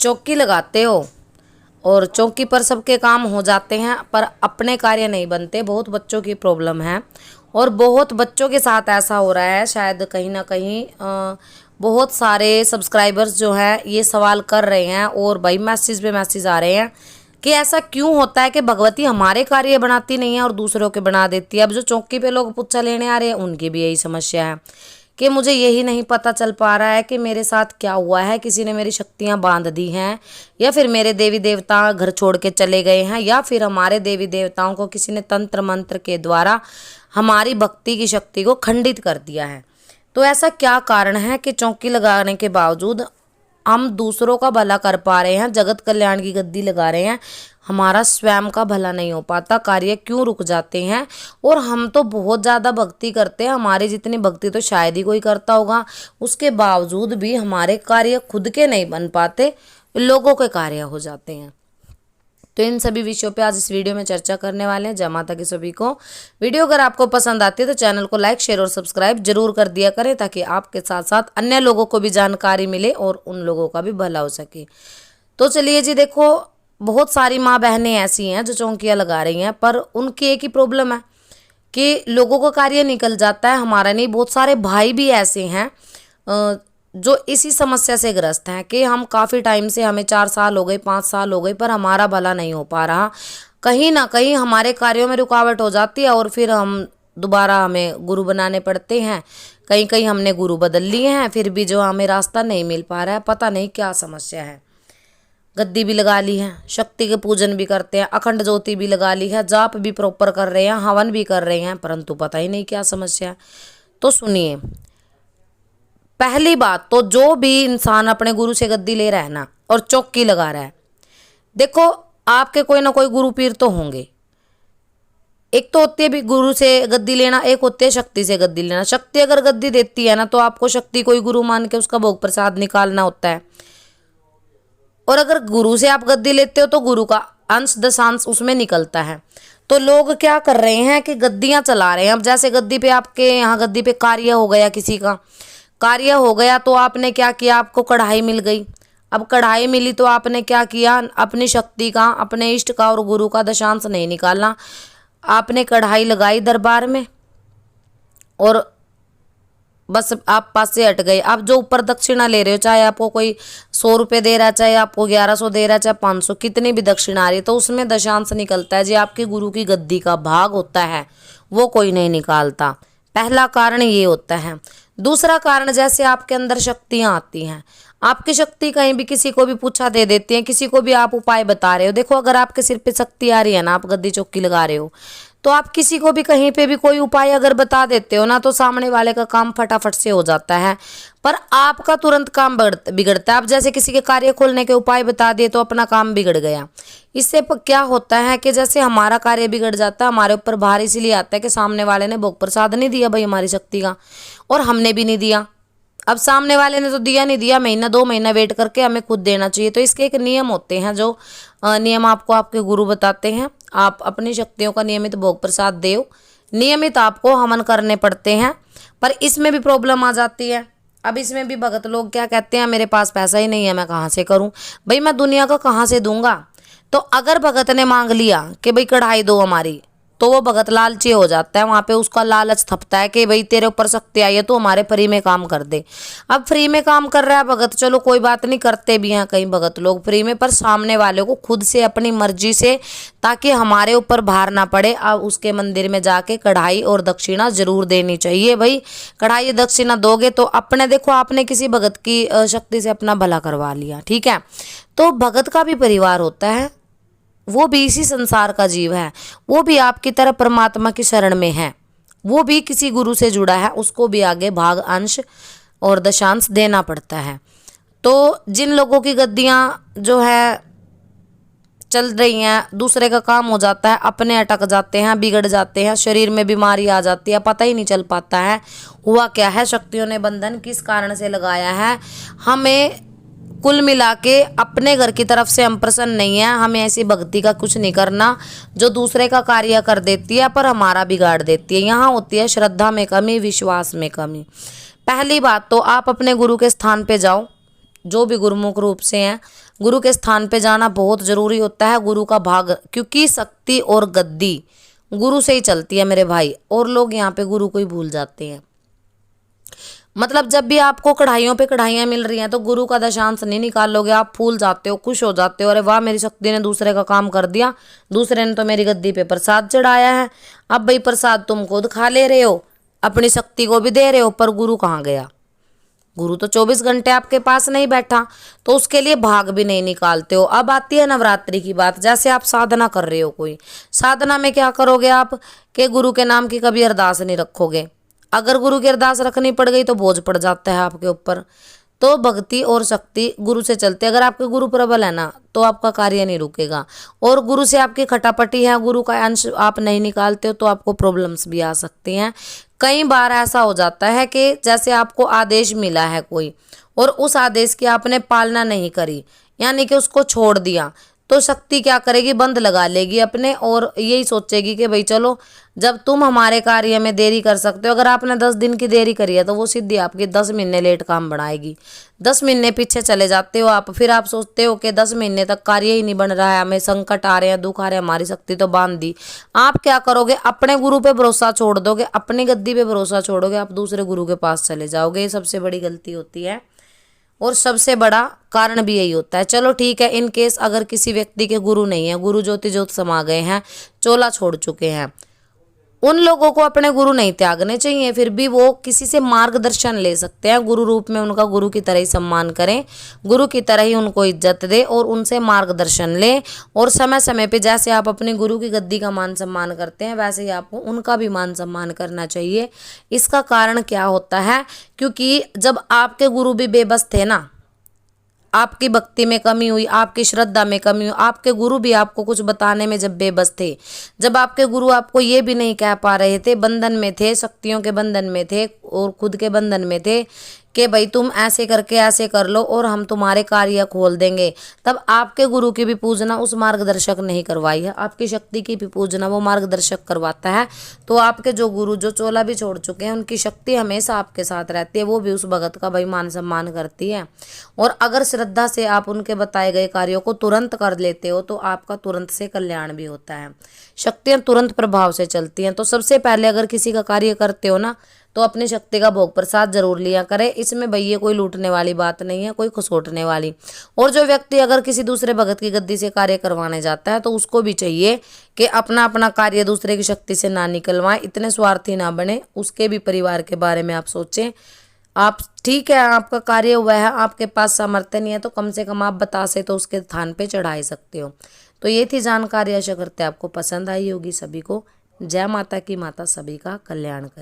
चौकी लगाते हो और चौकी पर सबके काम हो जाते हैं पर अपने कार्य नहीं बनते। बहुत बच्चों की प्रॉब्लम है और बहुत बच्चों के साथ ऐसा हो रहा है। शायद कहीं ना कहीं बहुत सारे सब्सक्राइबर्स जो हैं ये सवाल कर रहे हैं और भाई मैसेज पे मैसेज आ रहे हैं कि ऐसा क्यों होता है कि भगवती हमारे कार्य बनाती नहीं है और दूसरों के बना देती है। अब जो चौकी पे लोग पुच्छा लेने आ रहे हैं उनकी भी यही समस्या है कि मुझे यही नहीं पता चल पा रहा है कि मेरे साथ क्या हुआ है। किसी ने मेरी शक्तियां बांध दी हैं या फिर मेरे देवी देवता घर छोड़ के चले गए हैं या फिर हमारे देवी देवताओं को किसी ने तंत्र मंत्र के द्वारा हमारी भक्ति की शक्ति को खंडित कर दिया है। तो ऐसा क्या कारण है कि चौकी लगाने के बावजूद हम दूसरों का भला कर पा रहे हैं, जगत कल्याण की गद्दी लगा रहे हैं, हमारा स्वयं का भला नहीं हो पाता, कार्य क्यों रुक जाते हैं। और हम तो बहुत ज़्यादा भक्ति करते हैं, हमारी जितनी भक्ति तो शायद ही कोई करता होगा, उसके बावजूद भी हमारे कार्य खुद के नहीं बन पाते, लोगों के कार्य हो जाते हैं। तो इन सभी विषयों पे आज इस वीडियो में चर्चा करने वाले हैं। जय माता की सभी को। वीडियो अगर आपको पसंद आती है तो चैनल को लाइक शेयर और सब्सक्राइब जरूर कर दिया करें ताकि आपके साथ साथ अन्य लोगों को भी जानकारी मिले और उन लोगों का भी भला हो सके। तो चलिए जी, देखो बहुत सारी माँ बहनें ऐसी हैं जो चौकियाँ लगा रही हैं पर उनकी एक ही प्रॉब्लम है कि लोगों का कार्य निकल जाता है, हमारा नहीं। बहुत सारे भाई भी ऐसे हैं जो इसी समस्या से ग्रस्त हैं कि हम काफ़ी टाइम से, हमें 4 साल हो गए, 5 साल हो गए पर हमारा भला नहीं हो पा रहा। कहीं ना कहीं हमारे कार्यों में रुकावट हो जाती है और फिर हम दोबारा हमें गुरु बनाने पड़ते हैं। कहीं कहीं हमने गुरु बदल लिए हैं फिर भी जो हमें रास्ता नहीं मिल पा रहा है। पता नहीं क्या समस्या है। गद्दी भी लगा ली है, शक्ति के पूजन भी करते हैं, अखंड ज्योति भी लगा ली है, जाप भी प्रॉपर कर रहे हैं, हवन भी कर रहे हैं, परंतु पता ही नहीं क्या समस्या है। तो सुनिए, पहली बात तो जो भी इंसान अपने गुरु से गद्दी ले रहा है ना और चौकी लगा रहा है, देखो आपके कोई ना कोई गुरु पीर तो होंगे। एक तो होती है भी गुरु से गद्दी लेना, एक होती है शक्ति से गद्दी लेना। शक्ति अगर गद्दी देती है ना तो आपको शक्ति कोई गुरु मान के उसका भोग प्रसाद निकालना होता है। और अगर गुरु से आप गद्दी लेते हो तो गुरु का अंश दशांश उसमें निकलता है। तो लोग क्या कर रहे हैं कि गद्दियां चला रहे हैं। अब जैसे गद्दी पे, आपके यहाँ गद्दी पे कार्य हो गया, किसी का कार्य हो गया तो आपने क्या किया, आपको कढ़ाई मिल गई। अब कढ़ाई मिली तो आपने क्या किया, अपनी शक्ति का, अपने इष्ट का और गुरु का दशांश नहीं निकालना। आपने कढ़ाई लगाई दरबार में और बस आप पास से हट गए। आप जो ऊपर दक्षिणा ले रहे हो, चाहे आपको कोई 100 रुपये दे रहा है, चाहे आपको 1100 दे रहा है, चाहे 500, कितनी भी दक्षिणा आ रही है, तो उसमें दशांश निकलता है। जो आपके गुरु की गद्दी का भाग होता है वो कोई नहीं निकालता। पहला कारण ये होता है। दूसरा कारण, जैसे आपके अंदर शक्तियाँ आती हैं, आपकी शक्ति कहीं भी किसी को भी पूछा दे देती है, किसी को भी आप उपाय बता रहे हो। देखो अगर आपके सिर पे शक्ति आ रही है ना, आप गद्दी चौकी लगा रहे हो, तो आप किसी को भी कहीं पे भी कोई उपाय अगर बता देते हो ना तो सामने वाले का काम फटाफट से हो जाता है, पर आपका तुरंत काम बिगड़ता है। आप जैसे किसी के कार्य खोलने के उपाय बता दिए तो अपना काम बिगड़ गया। इससे क्या होता है कि जैसे हमारा कार्य बिगड़ जाता है, हमारे ऊपर भार इसीलिए आता है कि सामने वाले ने भोग प्रसाद नहीं दिया भाई हमारी शक्ति का, और हमने भी नहीं दिया। अब सामने वाले ने तो दिया नहीं दिया, महीना 2 महीना वेट करके हमें खुद देना चाहिए। तो इसके एक नियम होते हैं, जो नियम आपको आपके गुरु बताते हैं। आप अपनी शक्तियों का नियमित भोग प्रसाद दो, नियमित आपको हवन करने पड़ते हैं। पर इसमें भी प्रॉब्लम आ जाती है। अब इसमें भी भगत लोग क्या कहते हैं, मेरे पास पैसा ही नहीं है, मैं कहाँ से करूँ भाई, मैं दुनिया का कहाँ से दूंगा। तो अगर भगत ने मांग लिया कि भाई कढ़ाई दो हमारी, तो वो भगत लालची हो जाता है। वहाँ पे उसका लालच थपता है कि भाई तेरे ऊपर शक्ति आई है तो हमारे फ्री में काम कर दे। अब फ्री में काम कर रहा है भगत, चलो कोई बात नहीं, करते भी हैं कई भगत लोग फ्री में, पर सामने वाले को खुद से अपनी मर्जी से, ताकि हमारे ऊपर भार ना पड़े, अब उसके मंदिर में जाके कढ़ाई और दक्षिणा जरूर देनी चाहिए। भाई कढ़ाई दक्षिणा दोगे तो अपने, देखो आपने किसी भगत की शक्ति से अपना भला करवा लिया, ठीक है। तो भगत का भी परिवार होता है, वो भी इसी संसार का जीव है, वो भी आपकी तरह परमात्मा की शरण में है, वो भी किसी गुरु से जुड़ा है, उसको भी आगे भाग अंश और दशांश देना पड़ता है। तो जिन लोगों की गद्दियाँ जो है चल रही हैं, दूसरे का काम हो जाता है, अपने अटक जाते हैं, बिगड़ जाते हैं, शरीर में बीमारी आ जाती है, पता ही नहीं चल पाता है हुआ क्या है, शक्तियों ने बंधन किस कारण से लगाया है। हमें कुल मिला के अपने घर की तरफ से हम प्रसन्न नहीं है। हमें ऐसी भक्ति का कुछ नहीं करना जो दूसरे का कार्य कर देती है पर हमारा बिगाड़ देती है। यहाँ होती है श्रद्धा में कमी, विश्वास में कमी। पहली बात तो आप अपने गुरु के स्थान पे जाओ, जो भी गुरुमुख रूप से हैं, गुरु के स्थान पे जाना बहुत जरूरी होता है, गुरु का भाग, क्योंकि शक्ति और गद्दी गुरु से ही चलती है मेरे भाई। और लोग यहाँ पे गुरु को ही भूल जाते हैं। मतलब जब भी आपको कढ़ाइयों पे कढ़ाइयाँ मिल रही हैं तो गुरु का दशांश नहीं निकालोगे, आप फूल जाते हो, खुश हो जाते हो, अरे वाह मेरी शक्ति ने दूसरे का काम कर दिया, दूसरे ने तो मेरी गद्दी पे प्रसाद चढ़ाया है। अब भाई प्रसाद तुम खुद खा ले रहे हो, अपनी शक्ति को भी दे रहे हो, पर गुरु कहाँ गया? गुरु तो 24 घंटे आपके पास नहीं बैठा, तो उसके लिए भाग भी नहीं निकालते हो। अब आती है नवरात्रि की बात। जैसे आप साधना कर रहे हो, कोई साधना में क्या करोगे आप कि गुरु के नाम की कभी अरदास नहीं रखोगे। अगर गुरु की अरदास रखनी पड़ गई तो बोझ पड़ जाता है आपके ऊपर। तो भक्ति और शक्ति गुरु से चलते। अगर आपके गुरु प्रबल है ना तो आपका कार्य नहीं रुकेगा। और गुरु से आपकी खटापटी है, गुरु का अंश आप नहीं निकालते हो तो आपको प्रॉब्लम्स भी आ सकती हैं। कई बार ऐसा हो जाता है कि जैसे आपको आदेश मिला है कोई और उस आदेश की आपने पालना नहीं करी, यानी कि उसको छोड़ दिया, तो शक्ति क्या करेगी? बंद लगा लेगी अपने, और यही सोचेगी कि भाई चलो जब तुम हमारे कार्य में देरी कर सकते हो, अगर आपने 10 दिन की देरी करी है तो वो सीधी आपकी 10 महीने लेट काम बढ़ाएगी। 10 महीने पीछे चले जाते हो आप, फिर आप सोचते हो कि 10 महीने तक कार्य ही नहीं बन रहा है, हमें संकट आ रहे हैं, दुख आ रहे हैं, हमारी शक्ति तो बांध दी। आप क्या करोगे? अपने गुरु पे भरोसा छोड़ दोगे, अपनी गद्दी पे भरोसा छोड़ोगे, आप दूसरे गुरु के पास चले जाओगे। ये सबसे बड़ी गलती होती है और सबसे बड़ा कारण भी यही होता है। चलो ठीक है, इन केस अगर किसी व्यक्ति के गुरु नहीं है, गुरु ज्योति ज्योत समा गए हैं, चोला छोड़ चुके हैं, उन लोगों को अपने गुरु नहीं त्यागने चाहिए। फिर भी वो किसी से मार्गदर्शन ले सकते हैं, गुरु रूप में उनका गुरु की तरह ही सम्मान करें, गुरु की तरह ही उनको इज्जत दे और उनसे मार्गदर्शन ले। और समय समय पे जैसे आप अपने गुरु की गद्दी का मान सम्मान करते हैं, वैसे ही आपको उनका भी मान सम्मान करना चाहिए। इसका कारण क्या होता है? क्योंकि जब आपके गुरु भी बेबस थे ना, आपकी भक्ति में कमी हुई, आपकी श्रद्धा में कमी हुई, आपके गुरु भी आपको कुछ बताने में जब बेबस थे, जब आपके गुरु आपको ये भी नहीं कह पा रहे थे, बंधन में थे, शक्तियों के बंधन में थे और खुद के बंधन में थे कि भाई तुम ऐसे करके ऐसे कर लो और हम तुम्हारे कार्य खोल देंगे, तब आपके गुरु की भी पूजना उस मार्गदर्शक नहीं करवाई है, आपकी शक्ति की भी पूजना वो मार्गदर्शक करवाता है। तो आपके जो गुरु जो चोला भी छोड़ चुके हैं, उनकी शक्ति हमेशा आपके साथ रहती है, वो भी उस भगत का भाई मान सम्मान करती है। और अगर श्रद्धा से आप उनके बताए गए कार्यों को तुरंत कर लेते हो तो आपका तुरंत से कल्याण भी होता है। शक्तियाँ तुरंत प्रभाव से चलती हैं। तो सबसे पहले अगर किसी का कार्य करते हो ना तो अपनी शक्ति का भोग प्रसाद जरूर लिया करें। इसमें भैया कोई लूटने वाली बात नहीं है, कोई खसोटने वाली। और जो व्यक्ति अगर किसी दूसरे भगत की गद्दी से कार्य करवाने जाता है तो उसको भी चाहिए कि अपना अपना कार्य दूसरे की शक्ति से ना निकलवाएं, इतने स्वार्थी ना बने, उसके भी परिवार के बारे में आप सोचें। आप ठीक है, आपका कार्य हुआ है, आपके पास सामर्थ्य नहीं है तो कम से कम आप बतासे तो उसके स्थान पे चढ़ा ही सकते हो। तो ये थी जानकारी, आशा करते हैं आपको पसंद आई होगी। सभी को जय माता की, माता सभी का कल्याण करे।